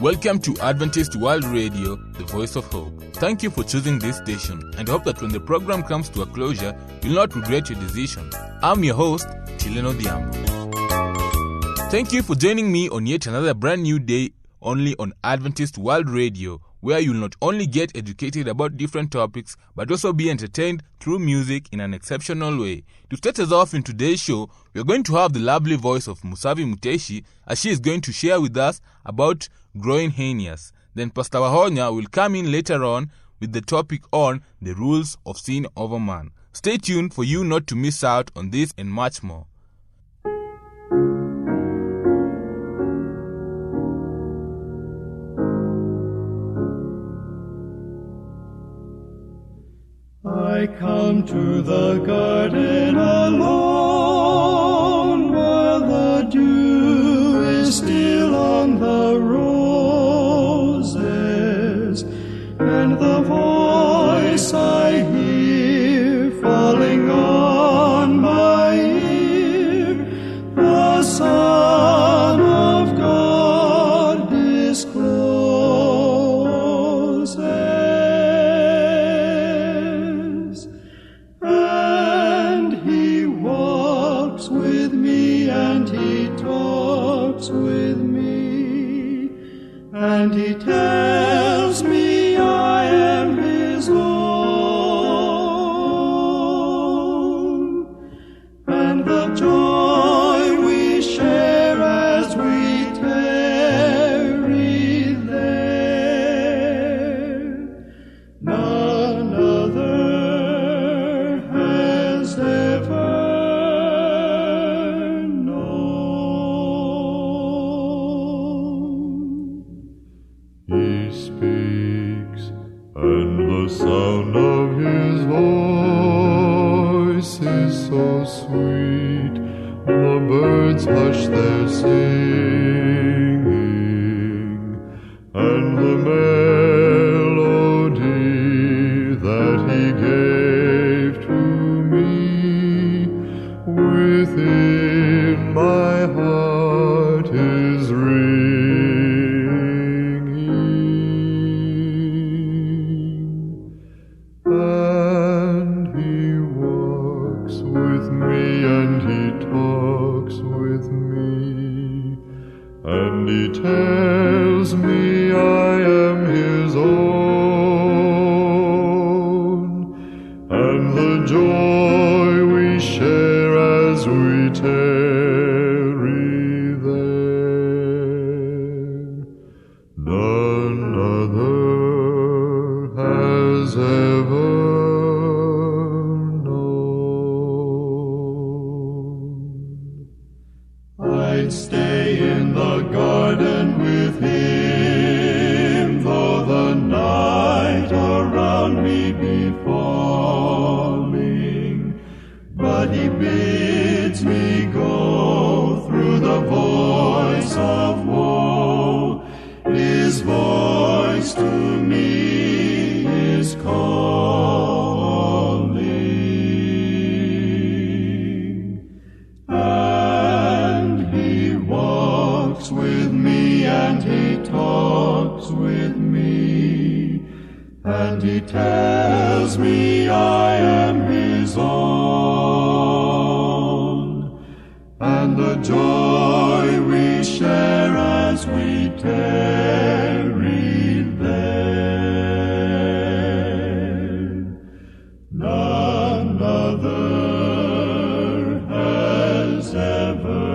Welcome to Adventist World Radio, the voice of hope. Thank you for choosing this station, and I hope that when the program comes to a closure, you'll not regret your decision. I'm your host, Chileno Diambo. Thank you for joining me on yet another brand new day only on Adventist World Radio, where you'll not only get educated about different topics, but also be entertained through music in an exceptional way. To start us off in today's show, we're going to have the lovely voice of Musavi Muteshi, as she is going to share with us about growing hernias. Then Pastor Wahonya will come in later on with the topic on the rules of sin over man. Stay tuned for you not to miss out on this and much more. I come to the garden alone, while the dew is still on the roses, and the voice I hear falling on my ear, the Son of God discloses. With me, and he talks with me, and he tells me I am his own, and the joy we share as we tarry there, none other has ever. He speaks, and the sound of his voice is so sweet, the birds hush their singing, and the melody that he gave to me within my heart is and he tells me I am his own, and the joy we share as we tarry there, none other has ever known. I'd stay in the garden with him, though the night around me be falling, but he bids me go through the voice of woe. His voice to me is calling, and he walks with me, and he talks with me, and he tells me I am his own, and the joy we share as we tarry there, none other has ever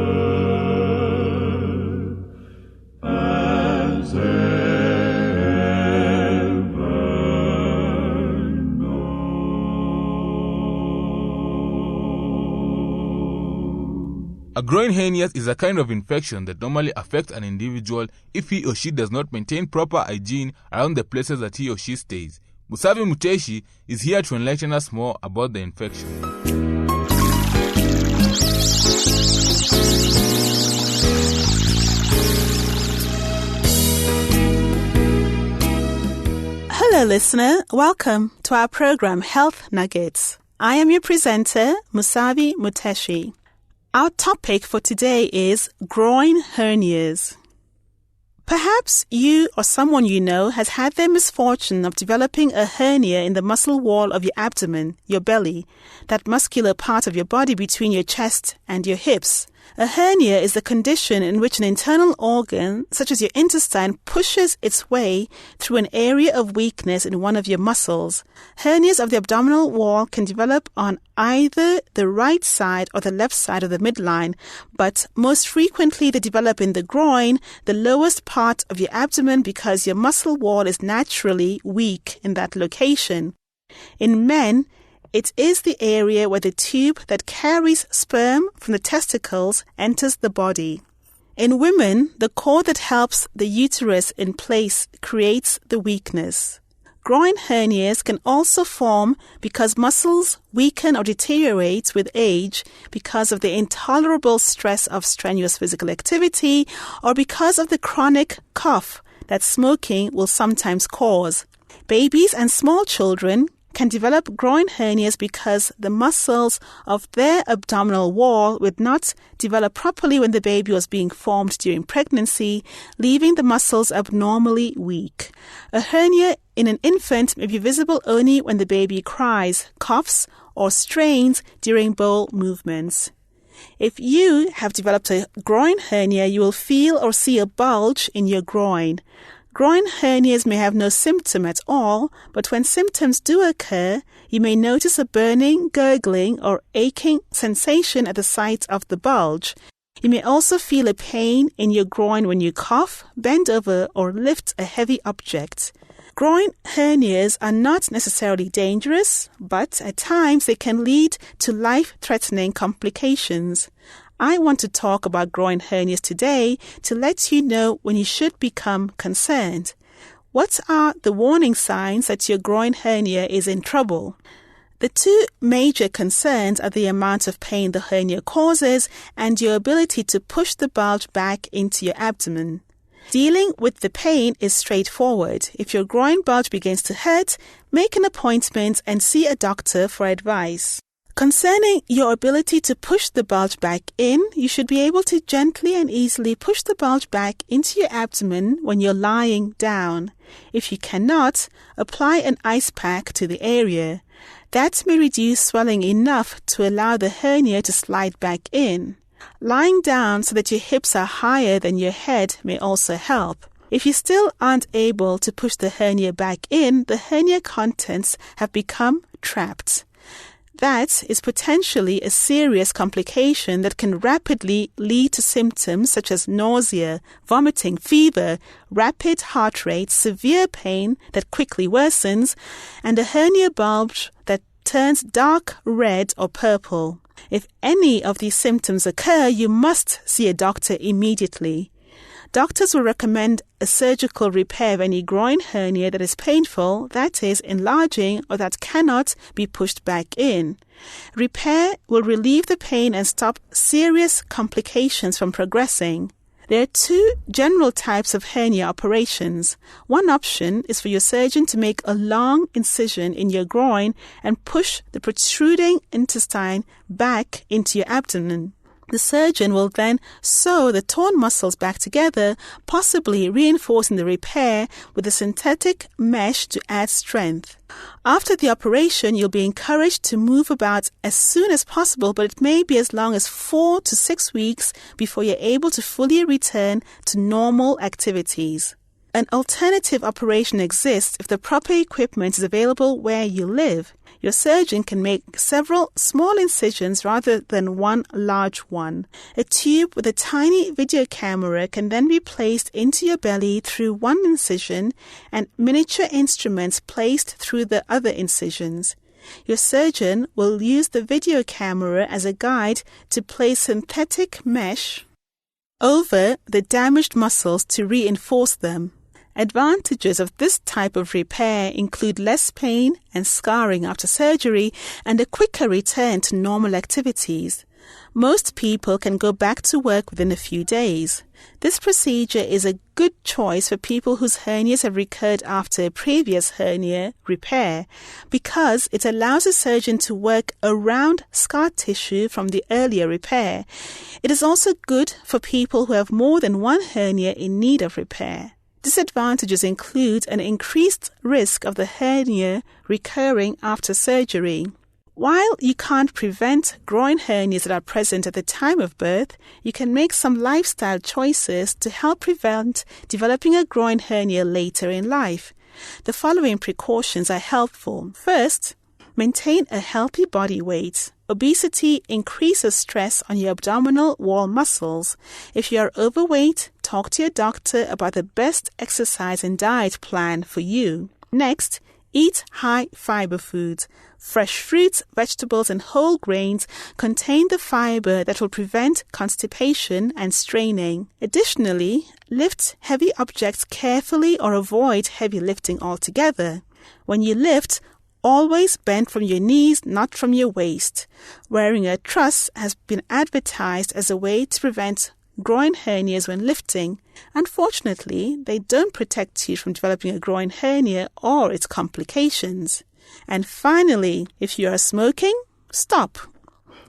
A growing hernias is a kind of infection that normally affects an individual if he or she does not maintain proper hygiene around the places that he or she stays. Musavi Muteshi is here to enlighten us more about the infection. Hello, listener. Welcome to our program, Health Nuggets. I am your presenter, Musavi Muteshi. Our topic for today is growing hernias. Perhaps you or someone you know has had the misfortune of developing a hernia in the muscle wall of your abdomen, your belly, that muscular part of your body between your chest and your hips. A hernia is the condition in which an internal organ, such as your intestine, pushes its way through an area of weakness in one of your muscles. Hernias of the abdominal wall can develop on either the right side or the left side of the midline, but most frequently they develop in the groin, the lowest part of your abdomen, because your muscle wall is naturally weak in that location. In men, it is the area where the tube that carries sperm from the testicles enters the body. In women, the cord that helps the uterus in place creates the weakness. Groin hernias can also form because muscles weaken or deteriorate with age because of the intolerable stress of strenuous physical activity or because of the chronic cough that smoking will sometimes cause. Babies and small children can develop groin hernias because the muscles of their abdominal wall would not develop properly when the baby was being formed during pregnancy, leaving the muscles abnormally weak. A hernia in an infant may be visible only when the baby cries, coughs, or strains during bowel movements. If you have developed a groin hernia, you will feel or see a bulge in your groin. Groin hernias may have no symptom at all, but when symptoms do occur, you may notice a burning, gurgling, or aching sensation at the site of the bulge. You may also feel a pain in your groin when you cough, bend over, or lift a heavy object. Groin hernias are not necessarily dangerous, but at times they can lead to life-threatening complications. I want to talk about groin hernias today to let you know when you should become concerned. What are the warning signs that your groin hernia is in trouble? The two major concerns are the amount of pain the hernia causes and your ability to push the bulge back into your abdomen. Dealing with the pain is straightforward. If your groin bulge begins to hurt, make an appointment and see a doctor for advice. Concerning your ability to push the bulge back in, you should be able to gently and easily push the bulge back into your abdomen when you're lying down. If you cannot, apply an ice pack to the area. That may reduce swelling enough to allow the hernia to slide back in. Lying down so that your hips are higher than your head may also help. If you still aren't able to push the hernia back in, the hernia contents have become trapped. That is potentially a serious complication that can rapidly lead to symptoms such as nausea, vomiting, fever, rapid heart rate, severe pain that quickly worsens, and a hernia bulge that turns dark red or purple. If any of these symptoms occur, you must see a doctor immediately. Doctors will recommend a surgical repair of any groin hernia that is painful, that is, enlarging, or that cannot be pushed back in. Repair will relieve the pain and stop serious complications from progressing. There are two general types of hernia operations. One option is for your surgeon to make a long incision in your groin and push the protruding intestine back into your abdomen. The surgeon will then sew the torn muscles back together, possibly reinforcing the repair with a synthetic mesh to add strength. After the operation, you'll be encouraged to move about as soon as possible, but it may be as long as 4 to 6 weeks before you're able to fully return to normal activities. An alternative operation exists if the proper equipment is available where you live. Your surgeon can make several small incisions rather than one large one. A tube with a tiny video camera can then be placed into your belly through one incision and miniature instruments placed through the other incisions. Your surgeon will use the video camera as a guide to place synthetic mesh over the damaged muscles to reinforce them. Advantages of this type of repair include less pain and scarring after surgery and a quicker return to normal activities. Most people can go back to work within a few days. This procedure is a good choice for people whose hernias have recurred after a previous hernia repair because it allows a surgeon to work around scar tissue from the earlier repair. It is also good for people who have more than one hernia in need of repair. Disadvantages include an increased risk of the hernia recurring after surgery. While you can't prevent groin hernias that are present at the time of birth, you can make some lifestyle choices to help prevent developing a groin hernia later in life. The following precautions are helpful. First, maintain a healthy body weight. Obesity increases stress on your abdominal wall muscles. If you are overweight, talk to your doctor about the best exercise and diet plan for you. Next, eat high-fiber foods. Fresh fruits, vegetables, and whole grains contain the fiber that will prevent constipation and straining. Additionally, lift heavy objects carefully or avoid heavy lifting altogether. When you lift, always bend from your knees, not from your waist. Wearing a truss has been advertised as a way to prevent groin hernias when lifting. Unfortunately, they don't protect you from developing a groin hernia or its complications. And finally, if you are smoking, stop.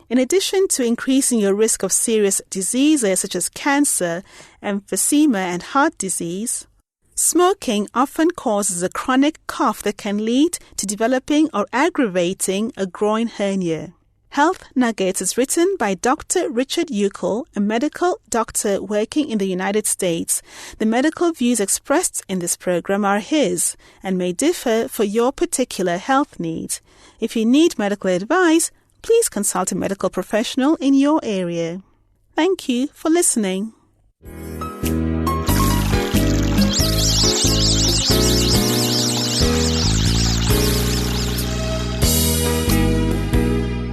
In addition to increasing your risk of serious diseases such as cancer, emphysema, and heart disease, smoking often causes a chronic cough that can lead to developing or aggravating a groin hernia. Health Nuggets is written by Dr. Richard Uckel, a medical doctor working in the United States. The medical views expressed in this program are his and may differ for your particular health needs. If you need medical advice, please consult a medical professional in your area. Thank you for listening.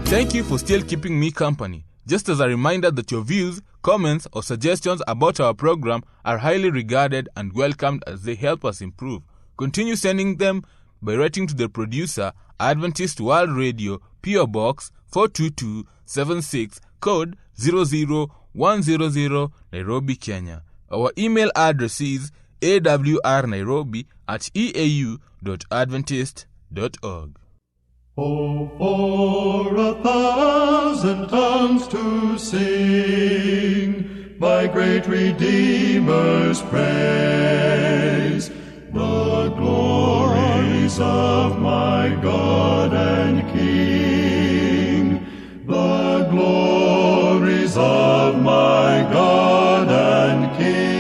Thank you for still keeping me company. Just as a reminder that your views, comments, or suggestions about our program are highly regarded and welcomed as they help us improve. Continue sending them by writing to the producer, Adventist World Radio, P.O. Box 42276, code 00100, Nairobi, Kenya. Our email address is awrnairobi@eau.adventist.org. Oh, for 1,000 tongues to sing my great Redeemer's praise, the glories of my God and King, the glories of my God and King,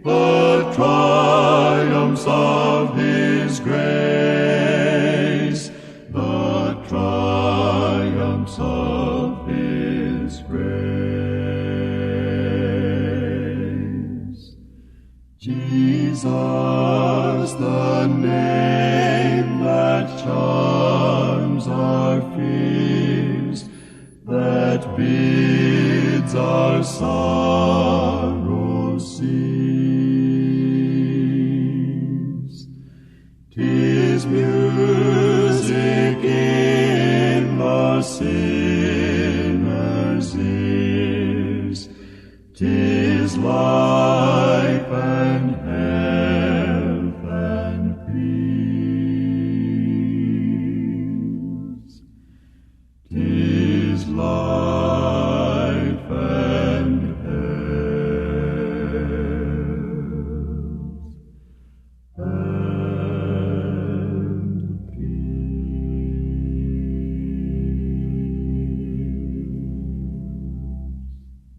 the triumphs of His grace, the triumphs of His grace. Jesus, the name that charms our fears, that bids our sorrows cease. 'Tis music in the sinner's ears, 'tis life and health and peace, 'tis life and health and peace.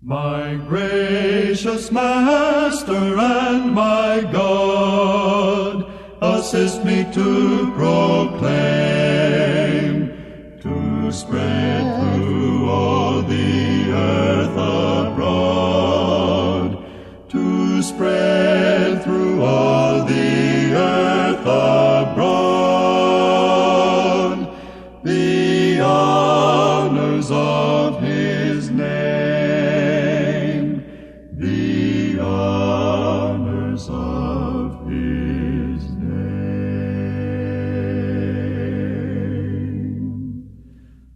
My gracious Master and my God, assist me to proclaim, to spread through all the earth abroad, to spread through all the earth abroad, the honors of His name, the honors of His name.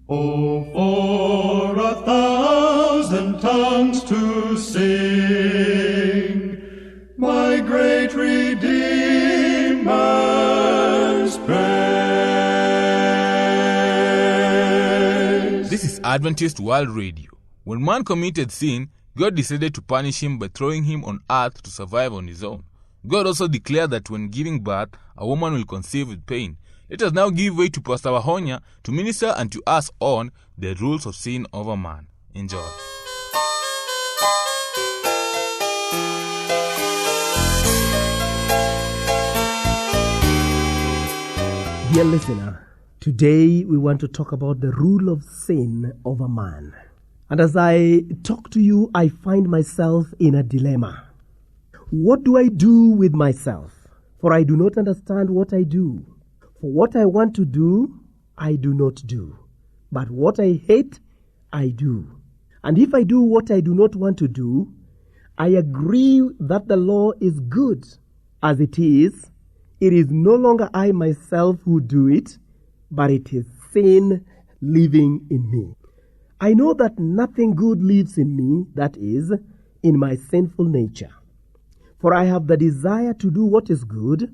Oh, and tongues to sing my great Redeemer's praise. This is Adventist World Radio. When man committed sin, God decided to punish him by throwing him on earth to survive on his own. God also declared that when giving birth, a woman will conceive with pain. Let us now give way to Pastor Wahonya to minister unto us on the rules of sin over man. Enjoy. Dear listener, today we want to talk about the rule of sin over man. And as I talk to you, I find myself in a dilemma. What do I do with myself? For I do not understand what I do. For what I want to do, I do not do. But what I hate, I do. And if I do what I do not want to do, I agree that the law is good. As it is no longer I myself who do it, but it is sin living in me. I know that nothing good lives in me, that is, in my sinful nature. For I have the desire to do what is good,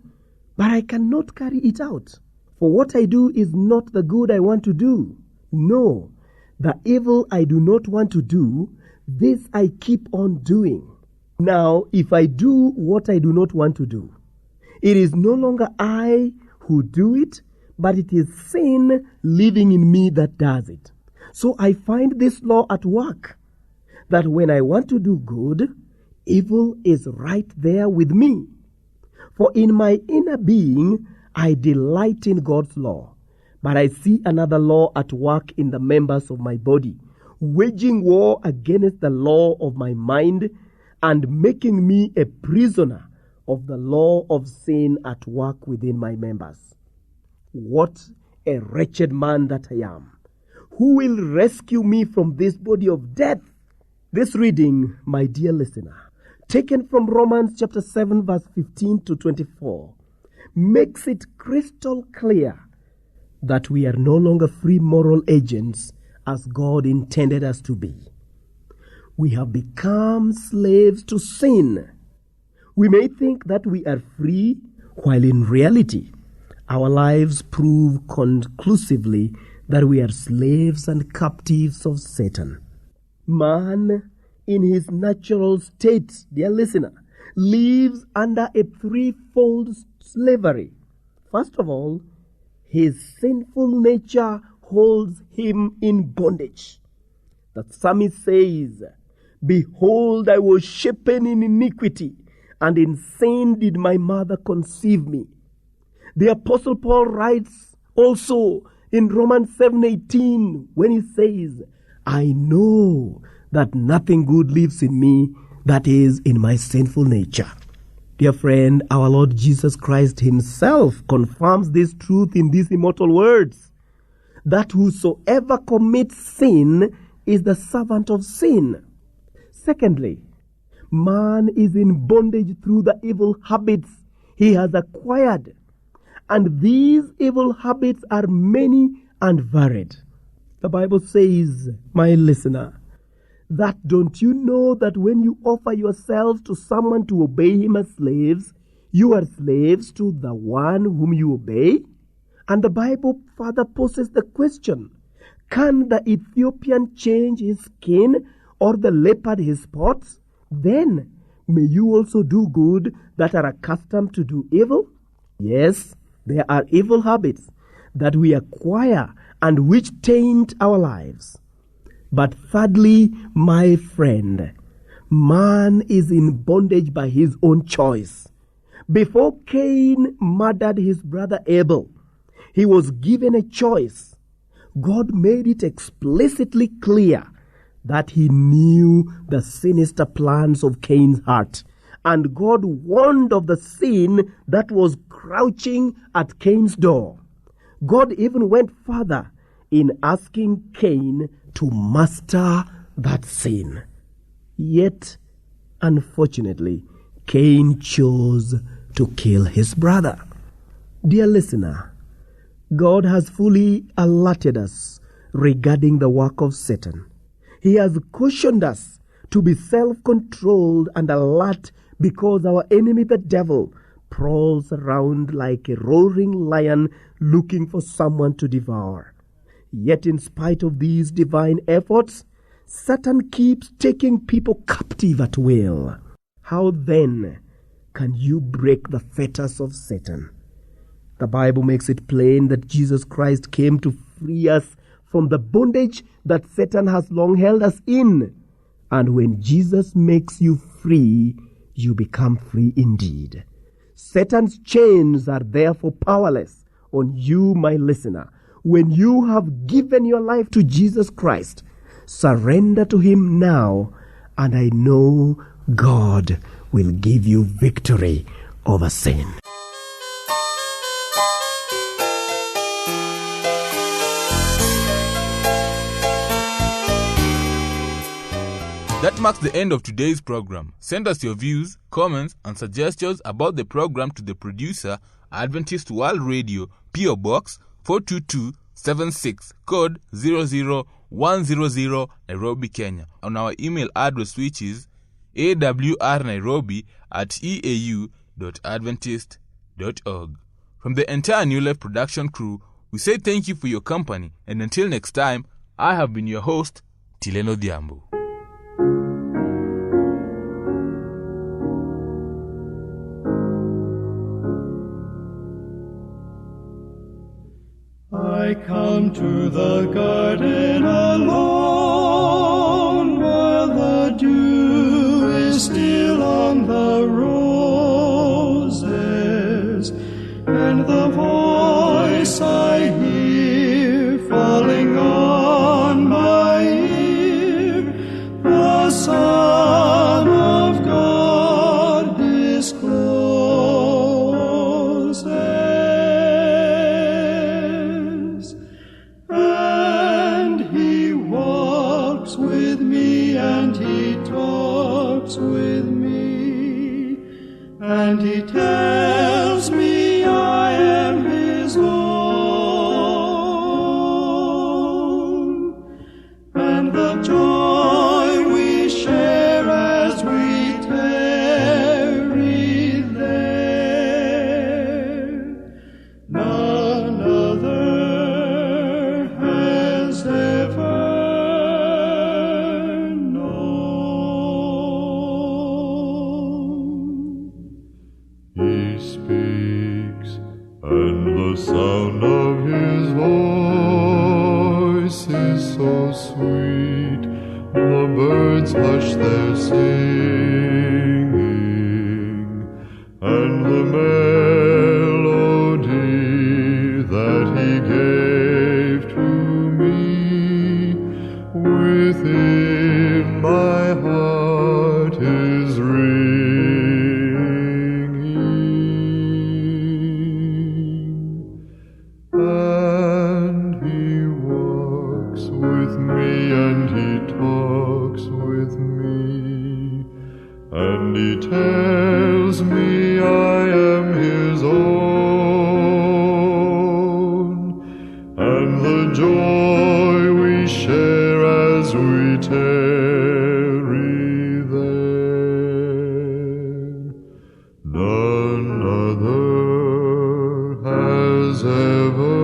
but I cannot carry it out. For what I do is not the good I want to do. No, the evil I do not want to do, this I keep on doing. Now, if I do what I do not want to do, it is no longer I who do it, but it is sin living in me that does it. So I find this law at work, that when I want to do good, evil is right there with me. For in my inner being, I delight in God's law, but I see another law at work in the members of my body, waging war against the law of my mind and making me a prisoner of the law of sin at work within my members. What a wretched man that I am! Who will rescue me from this body of death? This reading, my dear listener, taken from Romans chapter 7 verse 15 to 24, makes it crystal clear that we are no longer free moral agents as God intended us to be. We have become slaves to sin. We may think that we are free, while in reality, our lives prove conclusively that we are slaves and captives of Satan. Man, in his natural state, dear listener, lives under a threefold slavery. First of all, his sinful nature holds him in bondage. The psalmist says, "Behold, I was shapen in iniquity, and in sin did my mother conceive me." The Apostle Paul writes also in Romans 7:18 when he says, "I know that nothing good lives in me, that is, in my sinful nature." Dear friend, our Lord Jesus Christ himself confirms this truth in these immortal words, that whosoever commits sin is the servant of sin. Secondly, man is in bondage through the evil habits he has acquired. And these evil habits are many and varied. The Bible says, my listener, that don't you know that when you offer yourselves to someone to obey him as slaves, you are slaves to the one whom you obey? And the Bible further poses the question, can the Ethiopian change his skin or the leopard his spots? Then may you also do good that are accustomed to do evil? Yes, there are evil habits that we acquire and which taint our lives. But thirdly, my friend, man is in bondage by his own choice. Before Cain murdered his brother Abel, he was given a choice. God made it explicitly clear that he knew the sinister plans of Cain's heart. And God warned of the sin that was crouching at Cain's door. God even went further in asking Cain to master that sin. Yet, unfortunately, Cain chose to kill his brother. Dear listener, God has fully alerted us regarding the work of Satan. He has cautioned us to be self-controlled and alert, because our enemy, the devil, prowls around like a roaring lion looking for someone to devour. Yet in spite of these divine efforts, Satan keeps taking people captive at will. How then can you break the fetters of Satan? The Bible makes it plain that Jesus Christ came to free us from the bondage that Satan has long held us in. And when Jesus makes you free, you become free indeed. Satan's chains are therefore powerless on you, my listener. When you have given your life to Jesus Christ, surrender to him now, and I know God will give you victory over sin. That marks the end of today's program. Send us your views, comments, and suggestions about the program to the producer, Adventist World Radio, P.O. Box 42276, code 00100, Nairobi, Kenya, on our email address, which is awrnairobi@eau.adventist.org. From the entire New Life production crew, we say thank you for your company, and until next time, I have been your host, Tileno Diambo. I come to the garden alone, while the dew is still on the roses, and the voice I hear falling on my ear, the Son of God discloses. With me, and he talks with me, and he tells me I am his own, and the joy we share as we tarry there, none other has ever. He speaks, and the sound of his voice is so sweet, the birds hush their singing, and the melody that he gave to me within my heart is and he tells me I am his own, and the joy we share as we tarry there, none other has ever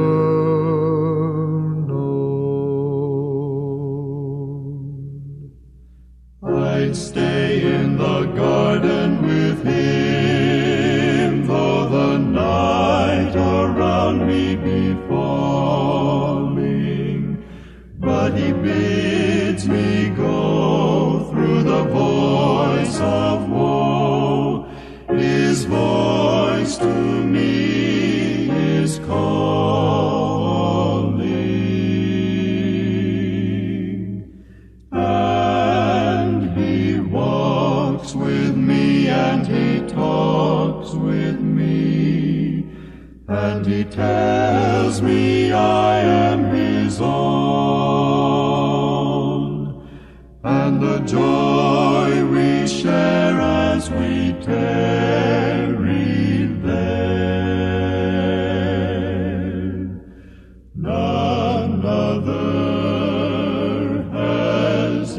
known. I'd stay in the garden with him, though the night around me be falling, but he bids me go through the voice of woe. His voice to me is calling, and he walks with me, and he talks with me, and he tells me I am his own, and the joy we share as we tarry there, none other has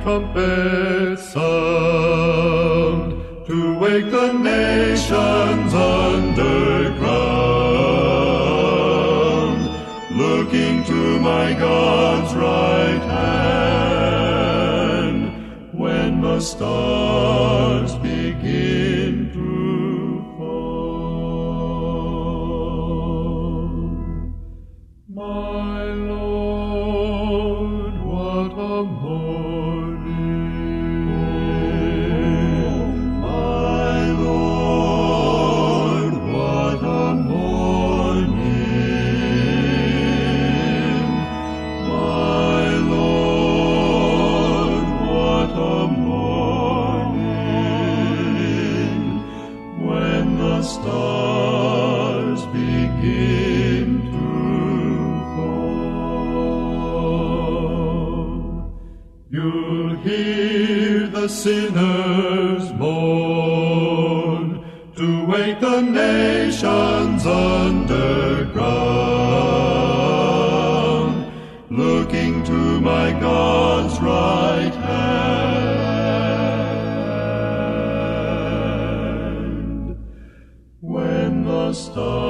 trumpet sound to wake the nations underground, looking to my God's right hand, when the stars begin to fall. My Lord, what a morning! My Lord, what a morning! My Lord, what a morning, when the stars begin to fall. You'll hear the sinners mourn to wake the nations underground, looking to my God's right hand, when the stars